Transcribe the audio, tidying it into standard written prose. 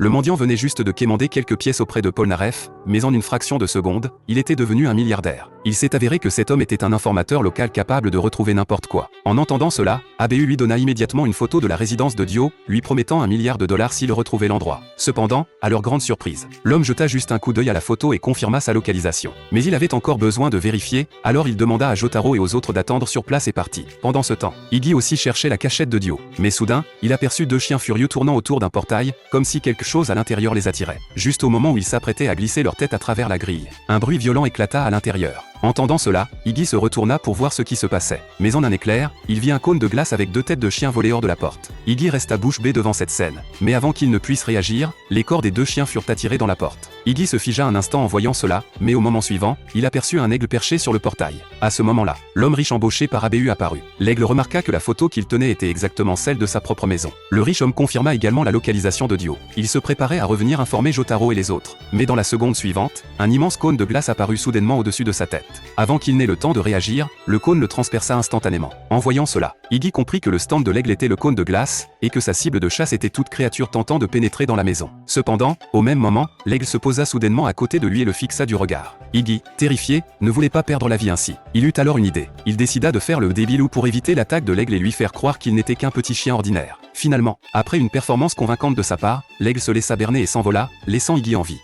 Le mendiant venait juste de quémander quelques pièces auprès de Polnareff, mais en une fraction de seconde, il était devenu un milliardaire. Il s'est avéré que cet homme était un informateur local capable de retrouver n'importe quoi. En entendant cela, ABU lui donna immédiatement une photo de la résidence de Dio, lui promettant $1 milliard s'il retrouvait l'endroit. Cependant, à leur grande surprise, l'homme jeta juste un coup d'œil à la photo et confirma sa localisation. Mais il avait encore besoin de vérifier, alors il demanda à Jotaro et aux autres d'attendre sur place et partit. Pendant ce temps, Iggy aussi cherchait la cachette de Dio. Mais soudain, il aperçut deux chiens furieux tournant autour d'un portail, comme si quelque chose à l'intérieur les attirait. Juste au moment où ils s'apprêtaient à glisser leur tête à travers la grille, un bruit violent éclata à l'intérieur. Entendant cela, Iggy se retourna pour voir ce qui se passait. Mais en un éclair, il vit un cône de glace avec deux têtes de chiens voler hors de la porte. Iggy resta bouche bée devant cette scène. Mais avant qu'il ne puisse réagir, les corps des deux chiens furent attirés dans la porte. Iggy se figea un instant en voyant cela, mais au moment suivant, il aperçut un aigle perché sur le portail. À ce moment-là, l'homme riche embauché par ABU apparut. L'aigle remarqua que la photo qu'il tenait était exactement celle de sa propre maison. Le riche homme confirma également la localisation de Dio. Il se préparait à revenir informer Jotaro et les autres. Mais dans la seconde suivante, un immense cône de glace apparut soudainement au-dessus de sa tête. Avant qu'il n'ait le temps de réagir, le cône le transperça instantanément. En voyant cela, Iggy comprit que le stand de l'aigle était le cône de glace, et que sa cible de chasse était toute créature tentant de pénétrer dans la maison. Cependant, au même moment, l'aigle se posa soudainement à côté de lui et le fixa du regard. Iggy, terrifié, ne voulait pas perdre la vie ainsi. Il eut alors une idée. Il décida de faire le débilou pour éviter l'attaque de l'aigle et lui faire croire qu'il n'était qu'un petit chien ordinaire. Finalement, après une performance convaincante de sa part, l'aigle se laissa berner et s'envola, laissant Iggy en vie.